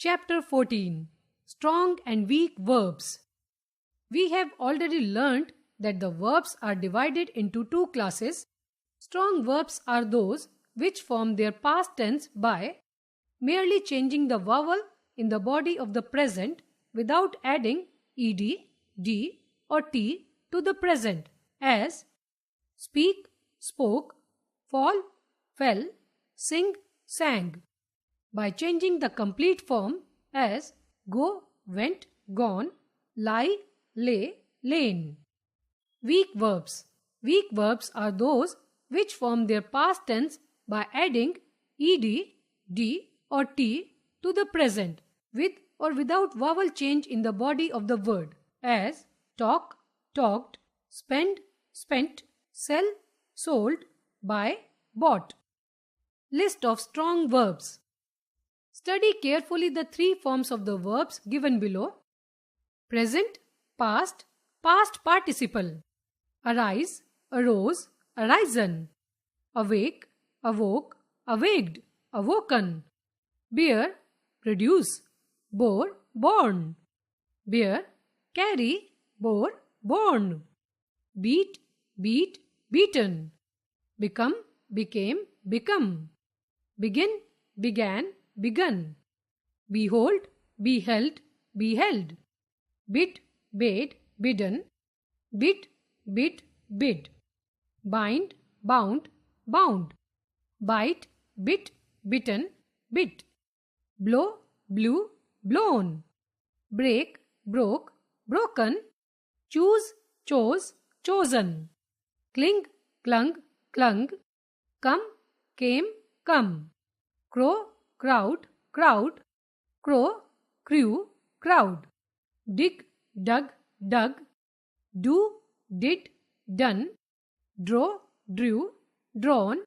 Chapter 14. Strong and Weak Verbs. We have already learned that the verbs are divided into two classes. Strong verbs are those which form their past tense by merely changing the vowel in the body of the present without adding ed, d or t to the present, as speak, spoke, fall, fell, sing, sang. By changing the complete form as go, went, gone, lie, lay, lain. Weak verbs. Weak verbs are those which form their past tense by adding ed, d or t to the present with or without vowel change in the body of the word, as talk, talked, spend, spent, sell, sold, buy, bought. List of strong verbs. Study carefully the three forms of the verbs given below. Present, past, past participle. Arise, arose, arisen. Awake, awoke, awaked, awoken. Bear, produce. Bore, born. Bear, carry, bore, born. Beat, beat, beaten. Become, became, become. Begin, began, begun. Behold, beheld, beheld. Bid, bade, bidden. Bid, bid, bid. Bind, bound, bound. Bite, bit, bitten, bit. Blow, blew, blown. Break, broke, broken. Choose, chose, chosen. Cling, clung, clung. Come, came, come. Crow, crowd, crowd. Crow, crew, crowd. Dig, dug, dug. Do, did, done. Draw, drew, drawn.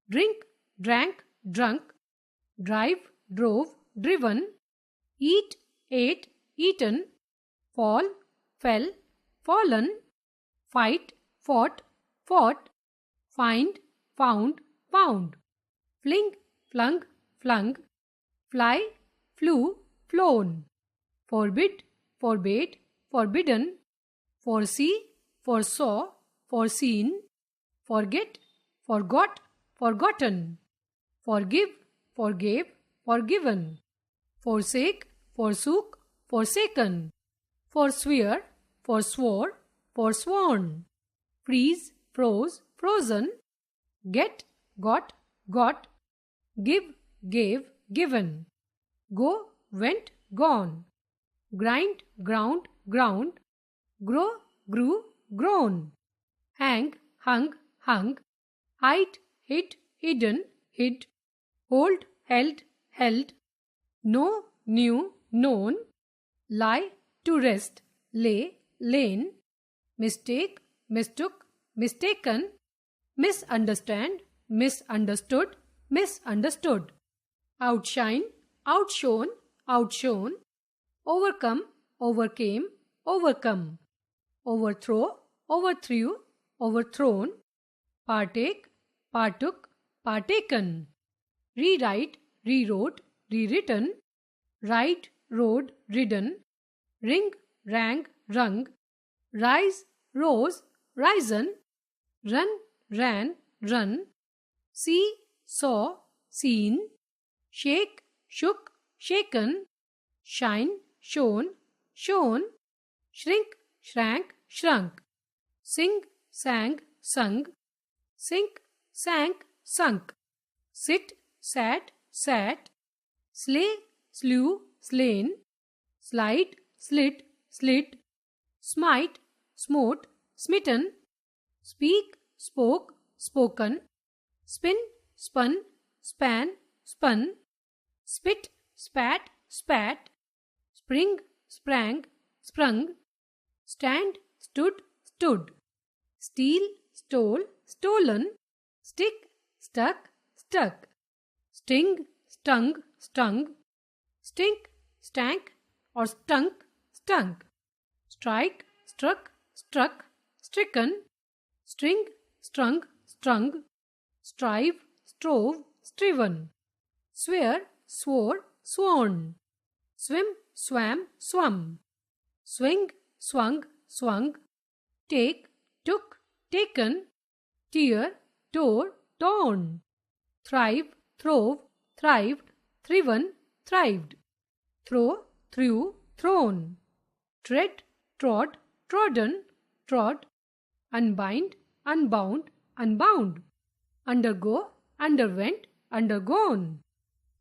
Drink, drank, drunk. Drive, drove, driven. Eat, ate, eaten. Fall, fell, fallen. Fight, fought, fought. Find, found, found. Fling, flung, flung. Fly, flew, flown. Forbid, forbade, forbidden. Foresee, foresaw, foreseen. Forget, forgot, forgotten. Forgive, forgave, forgiven. Forsake, forsook, forsaken. Forswear, forswore, forsworn. Freeze, froze, frozen. Get, got, got. Give, gave, given. Go, went, gone. Grind, ground, ground. Grow, grew, grown. Hang, hung, hung. Hide, hid, hidden, hid. Hold, held, held. Know, knew, known. Lie, to rest, lay, lain. Mistake, mistook, mistaken. Misunderstand, misunderstood, misunderstood. Outshine, outshone, outshone. Overcome, overcame, overcome. Overthrow, overthrew, overthrown. Partake, partook, partaken. Rewrite, rewrote, rewritten. Ride, rode, ridden. Ring, rang, rung. Rise, rose, risen. Run, ran, run. See, saw, seen. Shake, shook, shaken. Shine, shone, shown. Shrink, shrank, shrunk. Sing, sang, sung. Sink, sank, sunk. Sit, sat, sat. Slay, slew, slain. Slide, slid, slid. Smite, smote, smitten. Speak, spoke, spoken. Spin, spun, span, spun. Spit, spat, spat. Spring, sprang, sprung. Stand, stood, stood. Steal, stole, stolen. Stick, stuck, stuck. Sting, stung, stung. Stink, stank or stunk, stunk. Strike, struck, struck, stricken. String, strung, strung. Strive, strove, striven. Swear, swore, sworn. swim, swam, swum, swing, swung, swung, take, took, taken, tear, tore, torn, thrive, throve, thrived, thriven, thrived, throw, threw, thrown, tread, trod, trodden, trod, unbind, unbound, unbound, undergo, underwent, undergone,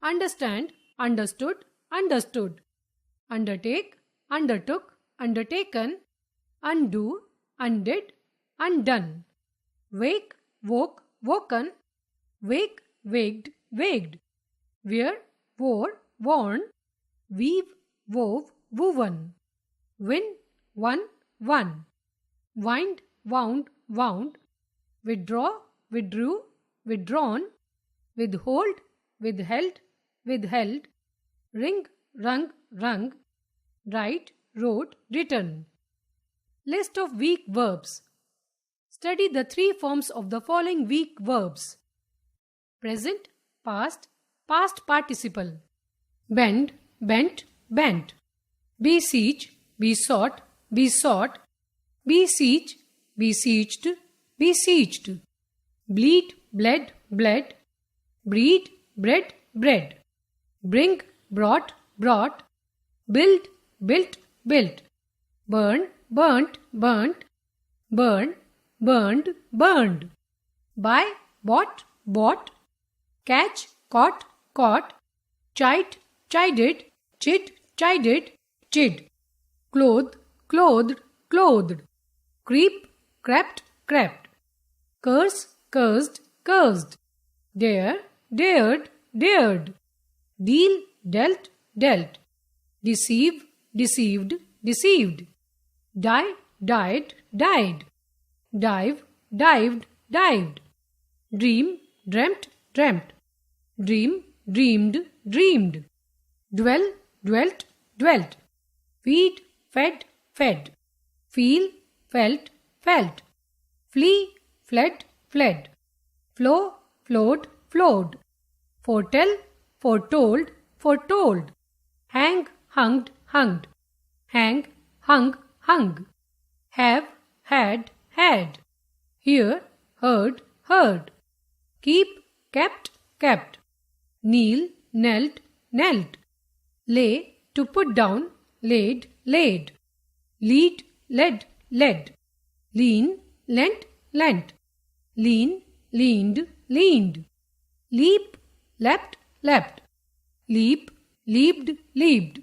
understand, understood, understood, undertake, undertook, undertaken, undo, undid, undone, wake, woke, woken, wake, waked, waked, wear, wore, worn, weave, wove, woven, win, won, won, wind, wound, wound, withdraw, withdrew, withdrawn, withhold, withheld, withheld, ring, rung, rung, write, wrote, written. List of weak verbs. Study the three forms of the following weak verbs: present, past, past participle, bend, bent, bent, beseech, besought, besought, beseech, besieged, besieged, bleed, bled, bled, breed, bred, bred, bring, brought, brought, build, built, built, burn, burnt, burnt, burn, burned, burned, buy, bought, bought, catch, caught, caught, chide, chided, chid, chided, chid, clothe, clothed, clothed, creep, crept, crept, curse, cursed, cursed, dare, dared, dared, deal, dealt, dealt, deceive, deceived, deceived, die, died, died, dive, dived, dived, dream, dreamt, dreamt, dream, dreamed, dreamed, dwell, dwelt, dwelt, feed, fed, fed, feel, felt, felt, flee, fled, fled, flow, flowed, flowed, foretell, foretold, foretold, hang, hunged, hunged, hang, hung, hung, have, had, had, hear, heard, heard, keep, kept, kept, kneel, knelt, knelt, lay, to put down, laid, laid, lead, led, led, lean, lent, lent, lean, leaned, leaned, leap, leapt, leapt, leap, leaped, leaped,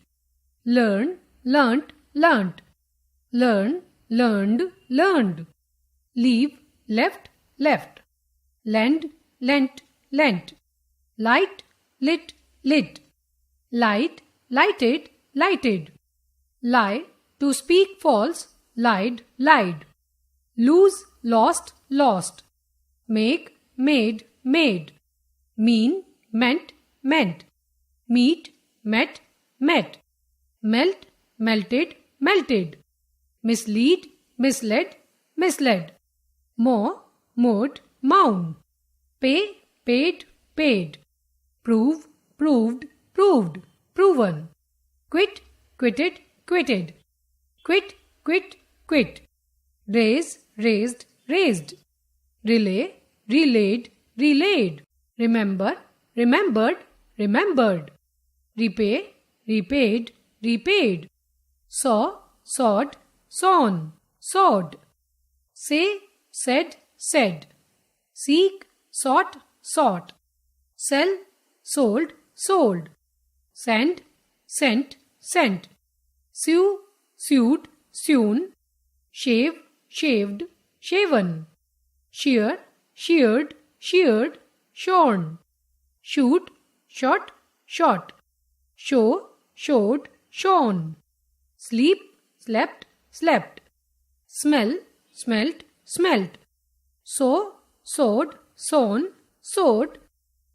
learn, learnt, learnt, learn, learned, learned, leave, left, left, lend, lent, lent, light, lit, lit, light, lighted, lighted, lie, to speak false, lied, lied, lose, lost, lost, make, made, made, mean, meant, meant, meet, met, met, melt, melted, melted, mislead, misled, misled, mow, mowed, mown, pay, paid, paid, prove, proved, proved, proven, quit, quitted, quitted, quit, quit, quit, raise, raised, raised, relay, relayed, relayed, remember, remembered, remembered, repay, repaid, repaid, saw, sawed, sawn, sawed, say, said, said, seek, sought, sought, sell, sold, sold, send, sent, sent, sew, sewed, sewn, shave, shaved, shaven, shear, sheared, sheared, shorn, shoot, shot, shot, show, showed, shown, sleep, slept, slept, smell, smelt, smelt, sow, sowed, sown, sowed,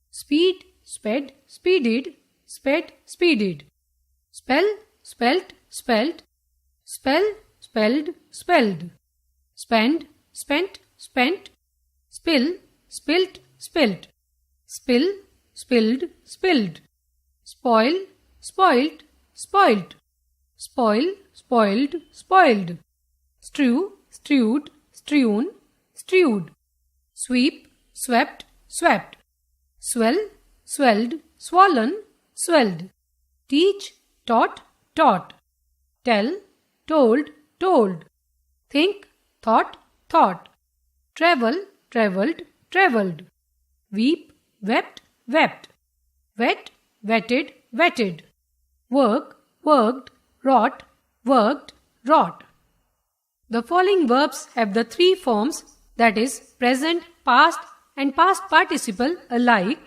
speed, sped, speeded, sped, speeded, spell, spelt, spelt, spell, spelled, spelled, spend, spent, spent, spill, spilt, spilt, spill, spilled, spilled, spoil, spoilt, spoilt. Spoil, spoiled, spoiled. Strew, strewed, strewn, strewed. Sweep, swept, swept. Swell, swelled, swollen, swelled. Teach, taught, taught. Tell, told, told. Think, thought, thought. Travel, travelled, travelled. Weep, wept, wept. Wet, wetted, wetted. Work, worked, wrought, worked, wrought. The following verbs have the three forms, that is, present, past and past participle alike.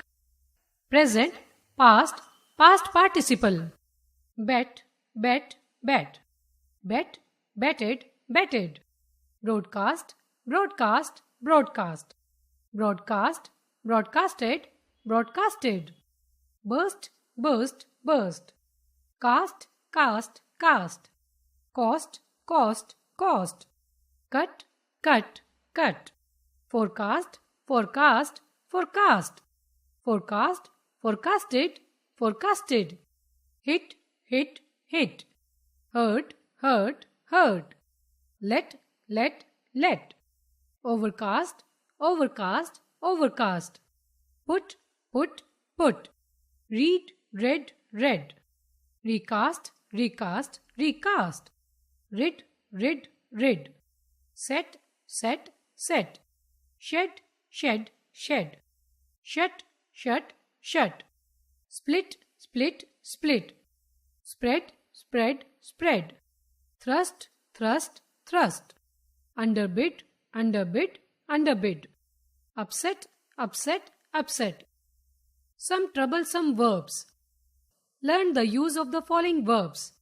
Present, past, past participle. Bet, bet, bet. Bet, betted, betted. Broadcast, broadcast, broadcast. Broadcast, broadcasted, broadcasted. Burst, burst, burst. Cast, cast, cast. Cost, cost, cost. Cut, cut, cut. Forecast, forecast, forecast. Forecast, forecasted, forecasted. Hit, hit, hit. Hurt, hurt, hurt. Let, let, let. Overcast, overcast, overcast. Put, put, put. Read, read, read. Recast, recast, recast. Rid, rid, rid. Set, set, set. Shed, shed, shed. Shut, shut, shut. Split, split, split. Spread, spread, spread. Thrust, thrust, thrust. Underbid, underbid, underbid. Upset, upset, upset. Some troublesome verbs. Learn the use of the following verbs.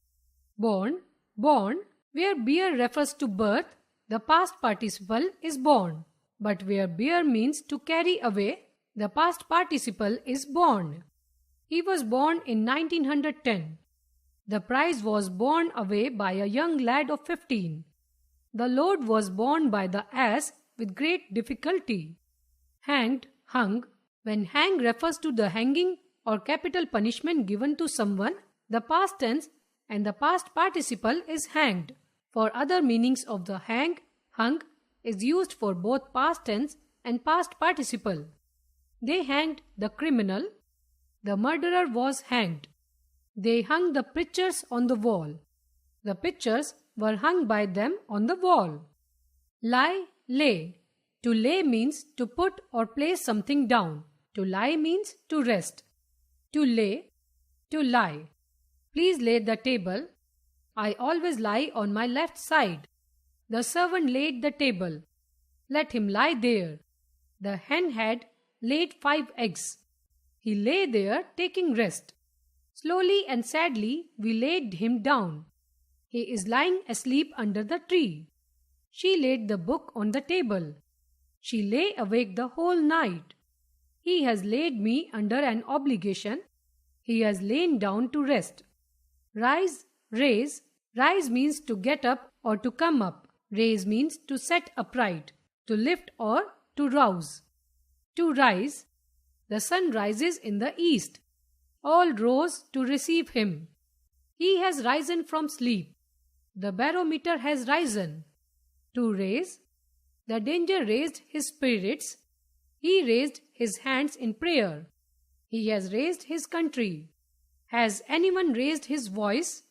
Born, born. Where bear refers to birth, the past participle is born. But where bear means to carry away, the past participle is born. He was born in 1910. The prize was borne away by a young lad of 15. The load was borne by the ass with great difficulty. Hanged, hung. When hang refers to the hanging or capital punishment given to someone, the past tense and the past participle is hanged. For other meanings of the hang, hung is used for both past tense and past participle. They hanged the criminal. The murderer was hanged. They hung the pictures on the wall. The pictures were hung by them on the wall. Lie, lay. To lay means to put or place something down. To lie means to rest. To lay, to lie. Please lay the table. I always lie on my left side. The servant laid the table. Let him lie there. The hen had laid 5 eggs. He lay there taking rest. Slowly and sadly we laid him down. He is lying asleep under the tree. She laid the book on the table. She lay awake the whole night. He has laid me under an obligation. He has lain down to rest. Rise, raise. Rise means to get up or to come up. Raise means to set upright, to lift or to rouse. To rise. The sun rises in the east. All rose to receive him. He has risen from sleep. The barometer has risen. To raise. The danger raised his spirits. He raised his hands in prayer. He has raised his country. Has anyone raised his voice?